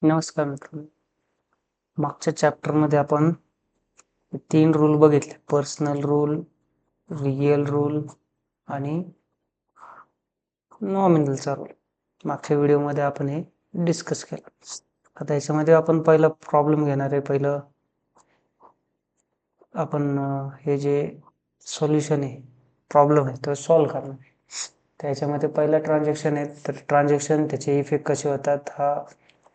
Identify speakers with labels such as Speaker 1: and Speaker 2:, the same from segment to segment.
Speaker 1: नमस्कार मित्रांनो. मागच्या चॅप्टरमध्ये आपण 3 रूल बघितले. पर्सनल रूल, रिअल रूल आणि नॉमिनलचा रूल. मागच्या व्हिडिओमध्ये आपण हे डिस्कस केलं. आता याच्यामध्ये आपण पहिला प्रॉब्लेम घेणार आहे. पहिलं आपण हे जे सोल्युशन आहे, प्रॉब्लेम आहे तो सॉल्व्ह करणार आहे. त्याच्यामध्ये पहिला ट्रान्झॅक्शन आहे. तर ट्रान्झॅक्शन त्याचे इफेक्ट कसे होतात, हा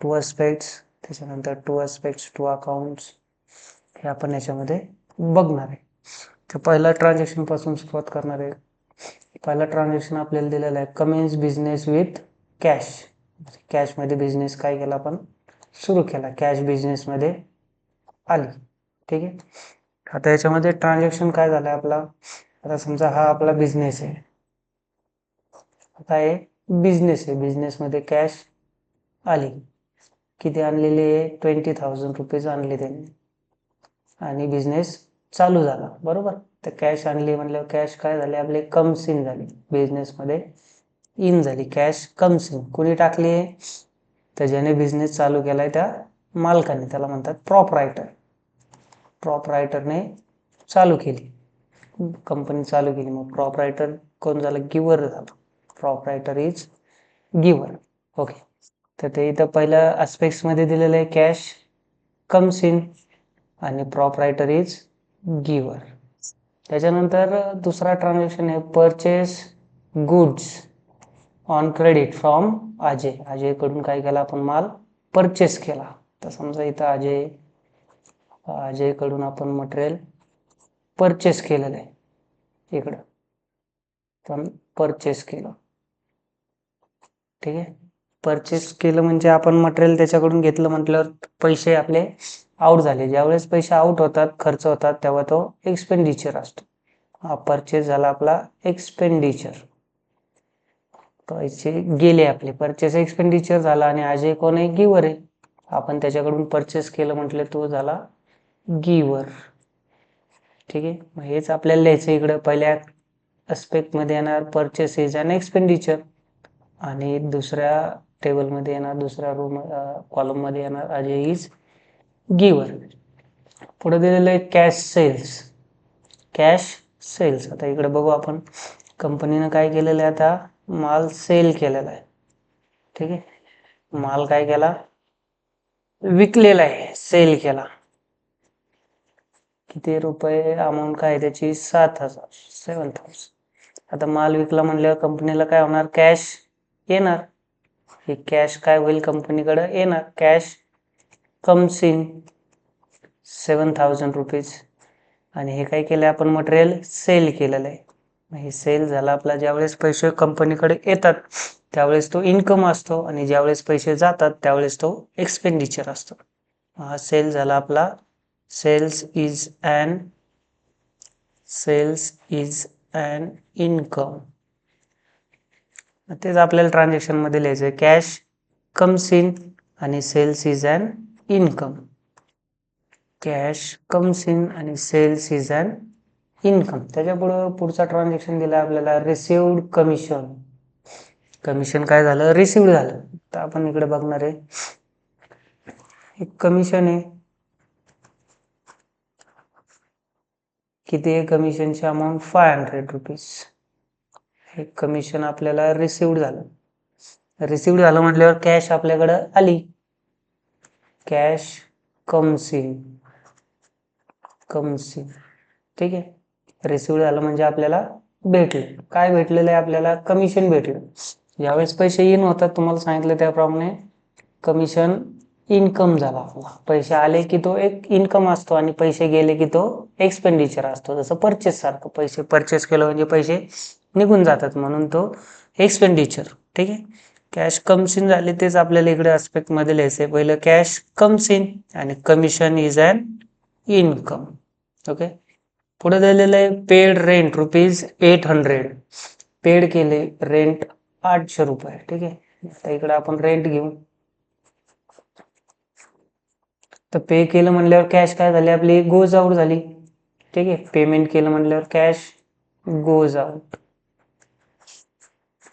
Speaker 1: 2 एस्पेक्ट्स, त्याच्यानंतर 2 एस्पेक्ट्स 2 अकाउंट्स, हे आपण याच्यामध्ये बघणार आहे. तर पहिला ट्रान्झॅक्शन पासून सुरुवात करणार आहे. पहिला ट्रान्झॅक्शन आपल्याला दिलेला आहे, कमेन्स बिझनेस विथ कॅश. कॅशमध्ये बिझनेस काय केला, आपण सुरू केला, कॅश बिझनेसमध्ये आली. ठीक आहे. आता याच्यामध्ये ट्रान्झॅक्शन काय झालं आपला, आता समजा हा आपला बिझनेस आहे. आता हे बिझनेस आहे, बिझनेसमध्ये कॅश आली. किती आणलेली आहे, 20,000 रुपीज आणले त्यांनी आणि बिझनेस चालू झाला. बरोबर. तर कॅश आणली म्हणल्यावर कॅश काय झाले आपले, कम्स इन झाली, बिझनेसमध्ये इन झाली, कॅश कम्स इन. कोणी टाकली आहे, तर ज्याने बिझनेस चालू केलाय त्या मालकाने, त्याला म्हणतात प्रॉपरायटर. प्रॉपरायटरने चालू केली, कंपनी चालू केली. मग प्रॉपरायटर कोण झालं, गिव्हर झाला. Proprietor is giver. ओके. तर ते इथं पहिल्या ॲस्पेक्ट्समध्ये दिलेलं आहे, कॅश कम्स इन आणि प्रॉपरायटर इज गिव्हर. त्याच्यानंतर दुसरा ट्रान्झॅक्शन आहे, purchase goods on credit from Ajay. अजयकडून काय केला आपण, माल परचेस केला. तर समजा इथं अजयकडून आपण मटेरियल परचेस केलेलं आहे. इकडं पण परचेस केलं. ठीक आहे. परचेस केलं म्हणजे आपण मटेरियल त्याच्याकडून घेतलं म्हटल्यावर पैसे आपले आउट झाले. ज्यावेळेस पैसे आउट होतात, खर्च होतात, तेव्हा तो एक्सपेंडिचर असतो. हा परचेस झाला आपला एक्सपेंडिचर. पैसे गेले आपले, परचेस एक्सपेंडिचर झाला. आणि अजय कोण आहे, गिव्हर आहे. आपण त्याच्याकडून परचेस केलं म्हटलं, तो झाला गिव्हर. ठीक आहे. मग हेच आपल्याला लिहायचं इकडं. पहिल्या ॲस्पेक्टमध्ये येणार परचेस इज अन एक्सपेंडिचर आणि दुसऱ्या टेबलमध्ये येणार, दुसऱ्या कॉलममध्ये येणार अजय इज गिव्हर. पुढे दिलेलं आहे कॅश सेल्स. Cash cells. आता इकडे बघू आपण, कंपनीनं काय केलेलं आहे, आता माल सेल केलेला आहे. ठीक आहे. माल काय केला, विकलेला आहे, सेल केला. किती रुपये अमाऊंट काय त्याची, 7,000. आता माल विकला म्हणल्यावर कंपनीला काय होणार, कॅश येणार. हे कॅश काय होईल, कंपनीकडे येणार. Cash comes in 7,000 rupees. आणि हे काय केलं आपण, मटेरियल सेल केलेलं आहे. हे सेल झाला आपला. ज्यावेळेस पैसे कंपनीकडे येतात त्यावेळेस तो इन्कम असतो आणि ज्यावेळेस पैसे जातात त्यावेळेस तो एक्सपेंडिचर असतो. हा सेल झाला आपला. Sales is an income. तेच आपल्याला ट्रान्झॅक्शन मध्ये लिहायचं आहे, कॅश कम्स इन आणि sales is an income. Cash comes in आणि सेल्स इज अन इन्कम. त्याच्या पुढचा ट्रान्झॅक्शन दिला आपल्याला, रिसिव्ड कमिशन. कमिशन काय झालं, रिसिव्ड झालं. तर आपण इकडे बघणार आहे, एक कमिशन आहे. किती आहे कमिशनची अमाऊंट, 500 रुपीज. हे कमिशन आपल्याला रिसिव्ड झालं. रिसिव्ड झालं म्हटल्यावर कॅश आपल्याकडं आली, कॅश कम्स इन. ठीक आहे. रिसिव्ड झालं म्हणजे आपल्याला भेटलं. काय भेटलेलं आहे आपल्याला, कमिशन भेटलं. ज्यावेळेस पैसे इन होतात, तुम्हाला सांगितलं त्याप्रमाणे कमिशन इन्कम झाला आपला. पैसे आले की तो एक इन्कम असतो आणि पैसे गेले की तो एक्सपेंडिचर असतो. जसं परचेस सारखं, पैसे परचेस केलं म्हणजे पैसे निघून जातात, म्हणून तो एक्सपेंडिचर. ठीक आहे. कॅश कम्स इन झाले, तेच आपल्याला इकडे ॲस्पेक्ट मध्ये लिहायचं आहे. पहिलं कॅश कम्स इन आणि commission is an income. Okay. पुढे दिलेलं आहे, पेड रेंट रुपीज 800. पेड केले रेंट 800 रुपये. ठीक आहे. आता इकडे आपण रेंट घेऊ. तर पे केलं म्हणल्यावर कॅश काय झाली आपली, गोज आउट झाली. ठीक आहे. पेमेंट केलं म्हणल्यावर कॅश गोज आउट.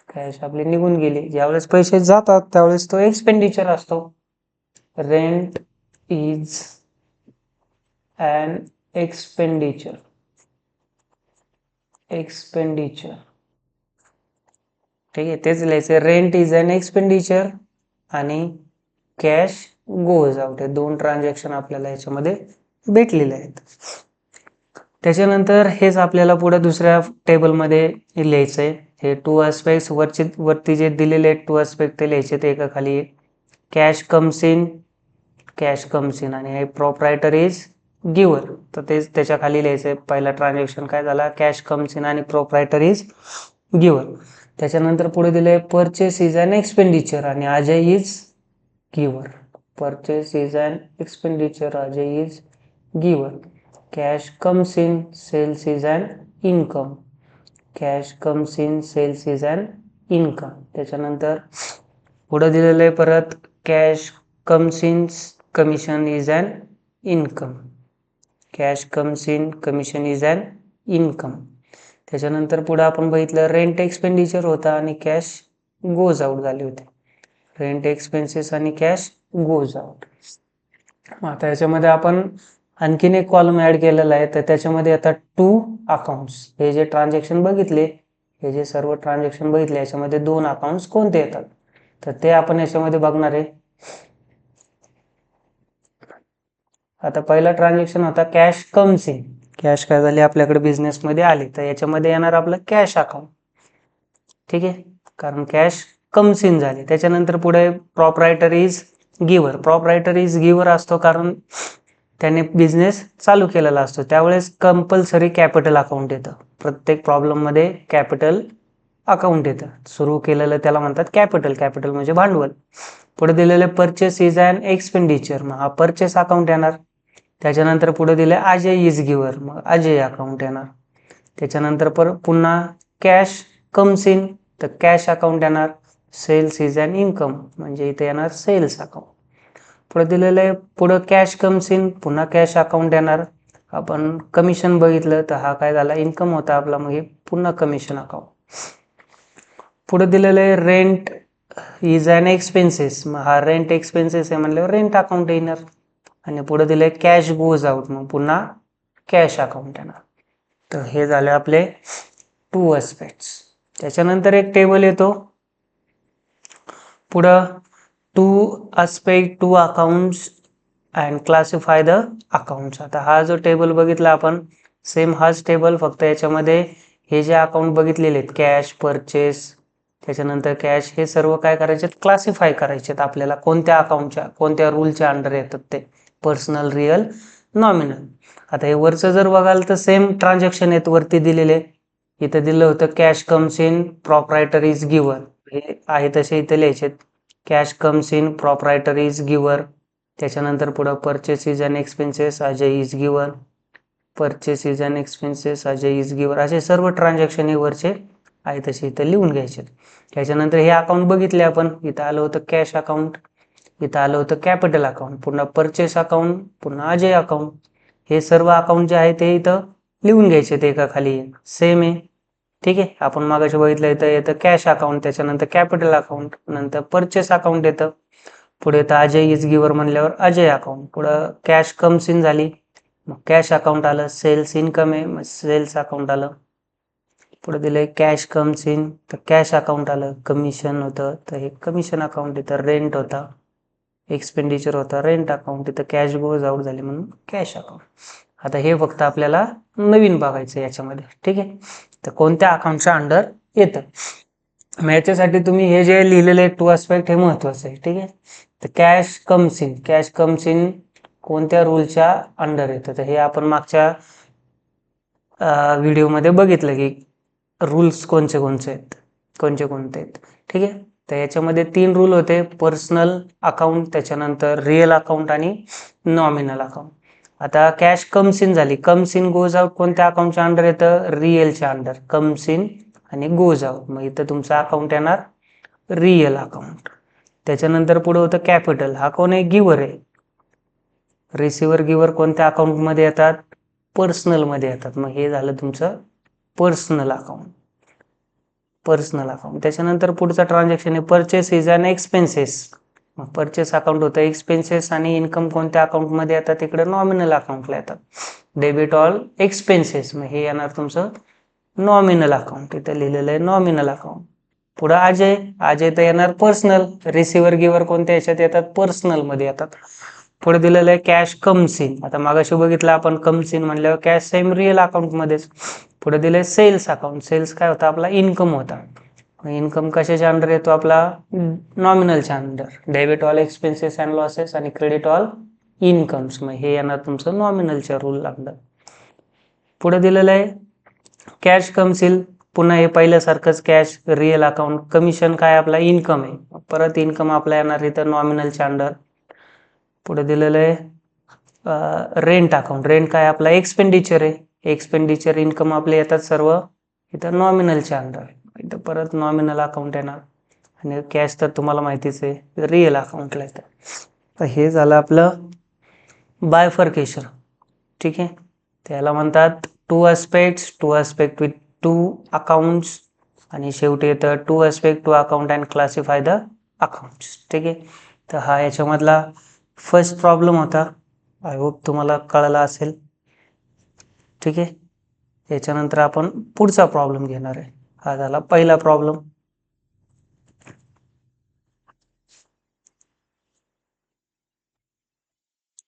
Speaker 1: कॅश आपली निघून गेली. ज्यावेळेस पैसे जातात त्यावेळेस तो एक्सपेंडिचर असतो. Rent is an expenditure. ठीक आहे, तेच लिहायचं. रेंट इज अन एक्सपेंडिचर आणि कॅश गोज आउट, हे दोन ट्रान्झॅक्शन आपल्याला याच्यामध्ये भेटलेले आहेत. त्याच्यानंतर हेच आपल्याला पुढे दुसऱ्या टेबलमध्ये लिहायचं आहे. हे टू अस्पेक्ट्स वरती जे दिलेले आहेत टू अस्पेक्ट ते लिहायचे ते एका खाली एक. कॅश कम्स इन आणि हे प्रोप्रायटर इज गिवर, तर तेच त्याच्या खाली लिहायचं आहे. पहिला ट्रान्झॅक्शन काय झाला, कॅश कम्स इन आणि प्रोप्रायटर इज गिवर. त्याच्यानंतर पुढे दिले परचेस इज अन एक्सपेंडिचर आणि Ajay is giver. Purchase is an expenditure, Ajay is giver. Cash comes in, sales is an income. Cash comes in, sales is an income. त्याच्यानंतर पुढे दिलेलं आहे परत cash comes in, commission is an income. Cash comes in, commission is an income. त्याच्यानंतर पुढे आपण बघितलं rent expenditure होता आणि कॅश गोज आउट झाले होते. रेंट एक्सपेन्सेस आणि कॅश गोज आउट. आता याच्यामध्ये आपण आणखीन एक कॉलम ऍड केलेला आहे, तर त्याच्यामध्ये आता टू अकाउंट्स, हे जे ट्रान्झॅक्शन बघितले, हे जे सर्व ट्रान्झॅक्शन बघितले याच्यामध्ये दोन अकाउंट्स कोणते येतात, तर ते आपण याच्यामध्ये बघणार आहे. आता पहिला ट्रान्झॅक्शन होता कॅश कम्स इन. कॅश काय झाली आपल्याकडे बिझनेसमध्ये आली, तर याच्यामध्ये येणार आपलं कॅश अकाउंट. ठीक आहे, कारण कॅश कम्स इन झाली. त्याच्यानंतर पुढे प्रॉपरायटर इज गिवर. प्रॉपरायटर इज गिवर असतो कारण त्याने बिझनेस चालू केलेला असतो, त्यावेळेस कंपल्सरी कॅपिटल अकाउंट येतं. प्रत्येक प्रॉब्लेममध्ये कॅपिटल अकाउंट येतं. सुरू केलेलं त्याला म्हणतात कॅपिटल. कॅपिटल म्हणजे भांडवल. पुढे दिलेले परचेस इज अन एक्सपेंडिचर, मग हा परचेस अकाउंट येणार. त्याच्यानंतर पुढे दिले अजय इज गिवर, मग अजय अकाउंट येणार. त्याच्यानंतर पुन्हा कॅश कम्स इन, तर कॅश अकाउंट येणार. सेल्स इज अन इन्कम, म्हणजे इथे येणार सेल्स अकाउंट. पुढे दिलेलं आहे पुढं कॅश कम्स इन, पुन्हा कॅश अकाउंट येणार. आपण कमिशन बघितलं तर हा काय झाला, इन्कम होता आपला, मग हे पुन्हा कमिशन अकाउंट. पुढे दिलेलं आहे रेंट इज अन एक्सपेन्सेस, मग हा रेंट एक्सपेन्सेस आहे म्हणल्यावर रेंट अकाउंट येणार. आणि पुढे दिलंय कॅश गोज आउट, मग पुन्हा कॅश अकाउंट येणार. तर हे झाले आपले टू अस्पेक्ट्स. त्याच्यानंतर एक टेबल येतो पुढं, two aspect to accounts and classify the accounts. आता हा जो टेबल बघितला आपण, सेम हाच टेबल, फक्त याच्यामध्ये हे जे अकाउंट बघितलेले आहेत कॅश, परचेस, त्याच्यानंतर कॅश, हे सर्व काय करायचे, क्लासिफाय करायचे आपल्याला, कोणत्या अकाउंटच्या कोणत्या रूलच्या अंडर येतात ते, पर्सनल, रिअल, नॉमिनल. आता हे वरचं जर बघाल तर सेम ट्रान्झॅक्शन आहेत वरती दिलेले. इथं दिलं होतं cash comes in, proprietor is giver, हे आहे तसे इथे लिहायचे. Cash comes in, proprietor is giver. त्याच्यानंतर पुढं purchase is an expenses, Ajay is giver. Purchase is an expenses, Ajay is giver. असे सर्व ट्रान्झॅक्शन हे वरचे आहे तसे इथं लिहून घ्यायचे. त्याच्यानंतर हे अकाउंट बघितले आपण, इथं आलं होतं कॅश अकाउंट, इथं आलं होतं कॅपिटल अकाउंट, पुन्हा परचेस अकाउंट, पुन्हा अजय अकाउंट. हे सर्व अकाउंट जे आहे ते इथं लिहून घ्यायचे ते एका खाली, सेम आहे. ठीक आहे, आपण मागाशी बघितलं इथं येतं कॅश अकाउंट, त्याच्यानंतर कॅपिटल अकाउंट, नंतर परचेस अकाउंट येतं. पुढे येतं अजय इज गिवर म्हणल्यावर अजय अकाउंट. पुढं कॅश कम्स इन झाली, मग कॅश अकाउंट आलं. सेल्स इन्कम आहे, मग सेल्स अकाउंट आलं. पुढे दिलंय कॅश कम्स इन, तर कॅश अकाउंट आलं. कमिशन होतं तर हे कमिशन अकाउंट येतं. रेंट होता, एक्सपेंडिचर होता, रेंट अकाउंट. इथं कॅश गोज आउट झाले म्हणून कॅश अकाउंट. आता हे फक्त आपल्याला नवीन बघायचं याच्यामध्ये. ठीक आहे, तर कोणत्या अकाउंटच्या अंडर येतं, मग याच्यासाठी तुम्ही हे जे लिहिलेले टू अस्पेक्ट हे महत्वाचं आहे. ठीक आहे, तर cash comes in, cash comes in कोणत्या रूलच्या अंडर येतं, तर हे आपण मागच्या व्हिडिओमध्ये बघितलं की रूल्स कोणते कोणते आहेत. ठीक आहे, तर याच्यामध्ये 3 रूल होते, पर्सनल अकाउंट, त्याच्यानंतर रिअल अकाउंट आणि नॉमिनल अकाउंट. आता कॅश कम्स इन झाली, कम्स इन गोज आउट कोणत्या अकाउंटच्या अंडर येतं, रिअलच्या अंडर. कम्स इन आणि गोज आउट, मग इथं तुमचं अकाउंट येणार रिअल अकाउंट. त्याच्यानंतर पुढे होतं कॅपिटल, हा कोण आहे, गिवर आहे. रिसिव्हर गिवर कोणत्या अकाउंट मध्ये येतात, पर्सनल मध्ये येतात, मग हे झालं तुमचं पर्सनल अकाउंट. त्याच्यानंतर पुढचा ट्रान्झॅक्शन आहे परचेस इज अन एक्सपेन्सेस. मग परचेस अकाउंट होतं, एक्सपेन्सेस आणि इन्कम कोणत्या अकाउंटमध्ये येतात, तिकडे नॉमिनल अकाउंटला येतात. डेबिट ऑल एक्सपेन्सेस, मग हे येणार तुमचं नॉमिनल अकाउंट, इथं लिहिलेलं आहे नॉमिनल अकाउंट. पुढं अजय, अजय तर येणार पर्सनल, रिसिव्हर गिव्हर कोणत्या याच्यात येतात, पर्सनल मध्ये येतात. पुढे दिलेलं आहे कॅश कम्स इन, आता मागाशी बघितलं आपण कम्स इन म्हणल्यावर कॅश सेम रिअल अकाउंट मध्येच. पुढे दिले सेल्स अकाउंट, सेल्स काय होता आपला, इन्कम होता. इन्कम कशाच्या अंडर येतो आपला, नॉमिनलच्या under. Debit all expenses and losses आणि क्रेडिट ऑल इन्कम्स, मग हे येणार तुमचं नॉमिनलच्या रूल अंडर. पुढे दिलेलं आहे कॅश कम्स इन, पुन्हा हे पहिल्यासारखंच कॅश रिअल अकाउंट. कमिशन काय आपला, इन्कम आहे, परत इन्कम आपला येणार इथं नॉमिनलच्या अंडर. पुढे दिलेलं आहे रेंट अकाउंट, रेंट काय आपला एक्सपेंडिचर आहे, एक्सपेंडिचर इन्कम आपले येतात सर्व इथं नॉमिनलच्या अंडर, इथं परत नॉमिनल अकाउंट येणार. आणि कॅश तर तुम्हाला माहितीच आहे रिअल अकाउंटला येतं. तर हे झालं आपलं बायफर्केशन. ठीक आहे, त्याला म्हणतात two aspect with two accounts, आणि शेवटी येतं two aspect to account and classify the accounts. ठीक आहे, तर हा याच्यामधला फर्स्ट प्रॉब्लेम होता. आय होप तुम्हाला कळला असेल. ठीक आहे, याच्यानंतर आपण पुढचा प्रॉब्लेम घेणार आहे. हा झाला पहिला प्रॉब्लेम.